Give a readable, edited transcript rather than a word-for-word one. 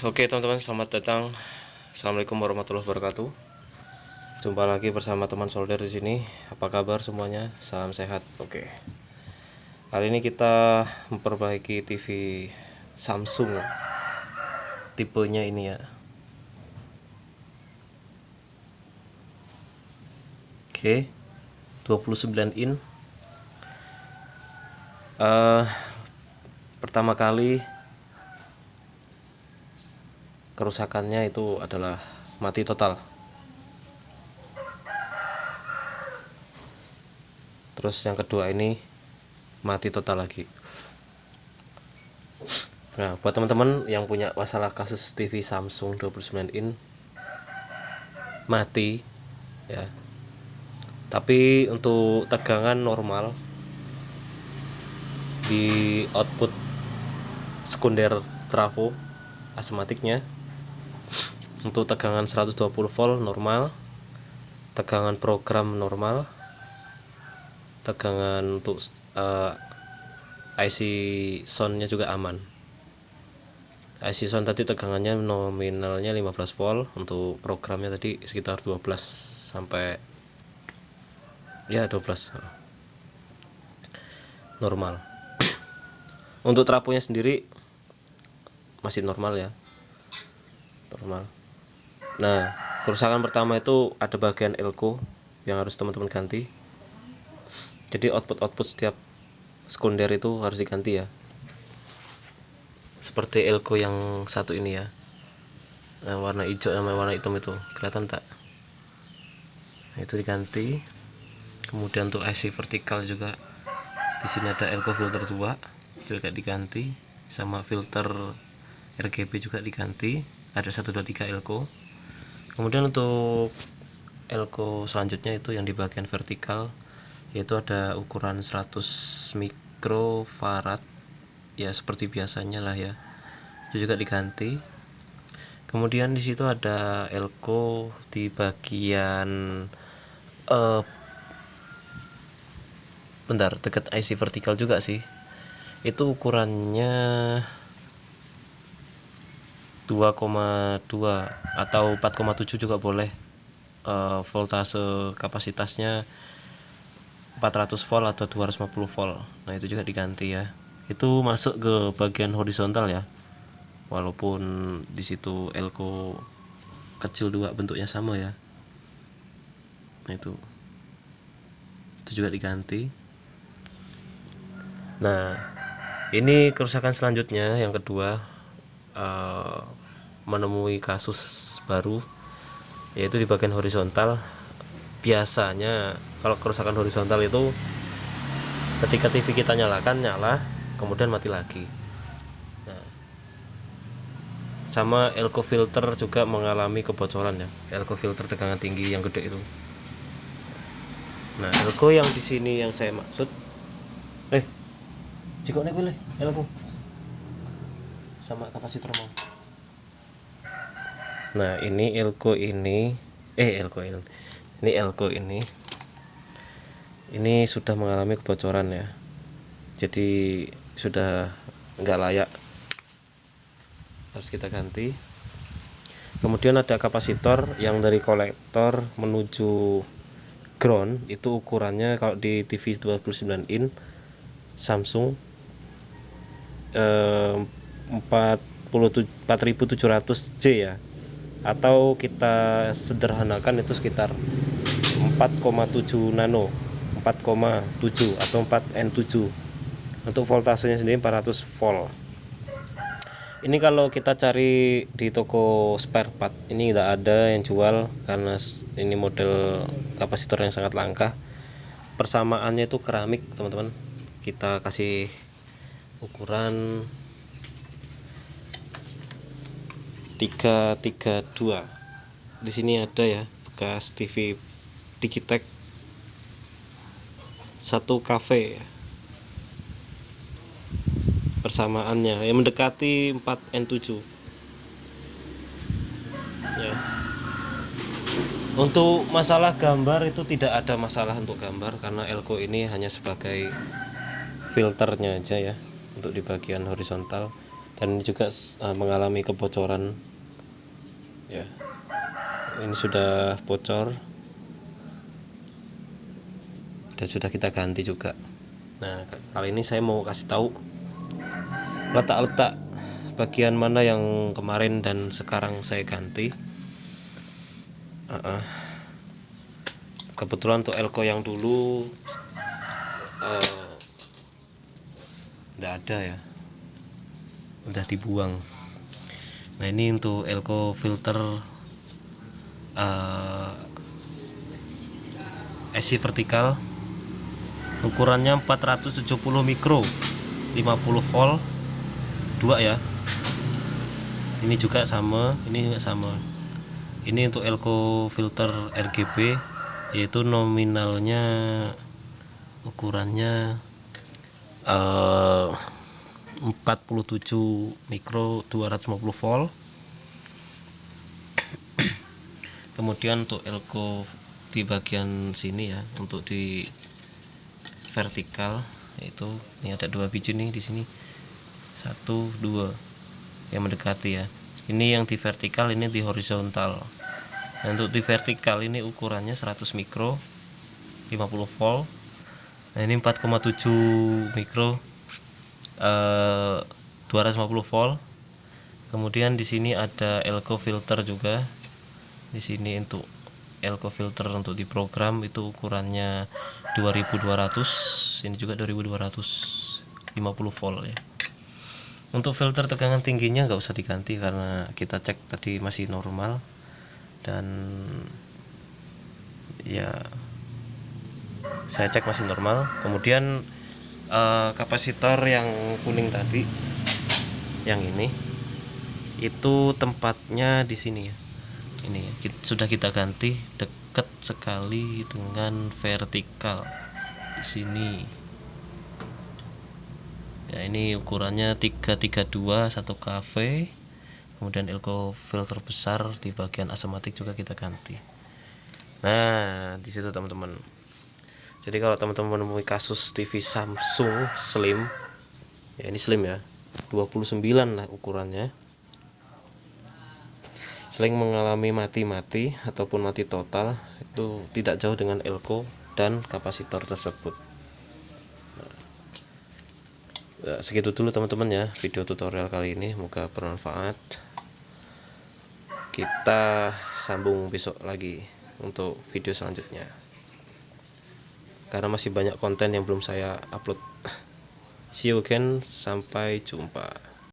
Oke teman-teman, selamat datang. Assalamualaikum warahmatullahi wabarakatuh. Jumpa lagi bersama teman solder di sini. Apa kabar semuanya? Salam sehat. Oke. Kali ini kita memperbaiki TV Samsung. Tipenya ini ya. Oke. 29 in. Pertama kali kerusakannya itu adalah mati total. Terus yang kedua ini mati total lagi. Nah, buat teman-teman yang punya masalah kasus TV Samsung 29 in mati ya. Tapi untuk tegangan normal di output sekunder trafo asmatiknya, untuk tegangan 120 volt normal, tegangan program normal, tegangan untuk IC soundnya juga aman. IC sound tadi tegangannya nominalnya 15 volt, untuk programnya tadi sekitar 12 sampai ya 12 normal. Untuk trafonya sendiri masih normal ya, normal. Nah, kerusakan pertama itu ada bagian elko yang harus teman-teman ganti. Jadi output setiap sekunder itu harus diganti ya, seperti elko yang satu ini ya. Nah, warna hijau sama warna hitam itu kelihatan tak? Nah, itu diganti. Kemudian untuk IC vertikal juga di sini ada elko filter 2 juga diganti, sama filter RGB juga diganti. Ada 1 2 3 elko. Kemudian untuk elko selanjutnya itu yang di bagian vertikal, yaitu ada ukuran 100 mikrofarad ya, seperti biasanya lah ya, itu juga diganti. Kemudian di situ ada elko di bagian dekat IC vertikal juga sih, itu ukurannya 2,2 atau 4,7 juga boleh. Voltase kapasitasnya 400 volt atau 250 volt. Nah, itu juga diganti ya. Itu masuk ke bagian horizontal ya. Walaupun di situ elko kecil 2 bentuknya sama ya. Nah, itu juga diganti. Nah, ini kerusakan selanjutnya yang kedua, menemui kasus baru, yaitu di bagian horizontal. Biasanya kalau kerusakan horizontal itu ketika TV kita nyala, kemudian mati lagi. Nah, sama elko filter juga mengalami kebocoran ya, elko filter tegangan tinggi yang gede itu. Nah, elko yang di sini yang saya maksud, jika nek boleh elko sama kapasitor mau. Nah, ini elko ini sudah mengalami kebocoran ya. Jadi sudah enggak layak, harus kita ganti. Kemudian ada kapasitor yang dari kolektor menuju ground, itu ukurannya kalau di TV 29 in Samsung 4700J ya, atau kita sederhanakan itu sekitar 4,7 nano, 4,7 atau 4N7. Untuk voltasenya sendiri 400 volt. Ini kalau kita cari di toko spare part ini tidak ada yang jual, karena ini model kapasitor yang sangat langka. Persamaannya itu keramik teman-teman. Kita kasih ukuran 332. Di sini ada ya bekas TV Digitek 1 cafe ya. Persamaannya yang mendekati 4N7 ya. Untuk masalah gambar itu tidak ada masalah untuk gambar, karena elko ini hanya sebagai filternya aja ya untuk di bagian horizontal. dan ini juga mengalami kebocoran ya. Ini sudah bocor dan sudah kita ganti juga. Nah, kali ini saya mau kasih tahu letak-letak bagian mana yang kemarin dan sekarang saya ganti. Kebetulan untuk elko yang dulu tidak ada ya, udah dibuang. Nah, ini untuk elko filter AC vertikal, ukurannya 470 mikro, 50 volt 2 ya. Ini juga sama, ini juga sama. Ini untuk elko filter RGB, yaitu nominalnya ukurannya 47 mikro 250 volt. Kemudian untuk elko di bagian sini ya, untuk di vertikal, yaitu ini ada 2 biji nih di sini, 1 2 yang mendekati ya. Ini yang di vertikal, ini di horizontal. Nah, untuk di vertikal ini ukurannya 100 mikro 50 volt. Nah, ini 4,7 mikro 250 volt. Kemudian di sini ada elko filter juga. Di sini untuk elko filter untuk di program itu ukurannya 2200. Ini juga 2250 volt ya. Untuk filter tegangan tingginya nggak usah diganti karena kita cek tadi masih normal, dan ya saya cek masih normal. Kemudian kapasitor yang kuning tadi, yang ini itu tempatnya di sini ya. Ini sudah kita ganti, dekat sekali dengan vertikal di sini. Ya, ini ukurannya 332 1 kV. Kemudian elko filter besar di bagian asematik juga kita ganti. Nah, di situ teman-teman. Jadi kalau teman-teman menemui kasus TV Samsung Slim, ya ini Slim ya, 29 lah ukurannya, sering mengalami mati-mati ataupun mati total, itu tidak jauh dengan elko dan kapasitor tersebut. Nah, segitu dulu teman-teman ya video tutorial kali ini, semoga bermanfaat. Kita sambung besok lagi untuk video selanjutnya, karena masih banyak konten yang belum saya upload. See you again, sampai jumpa.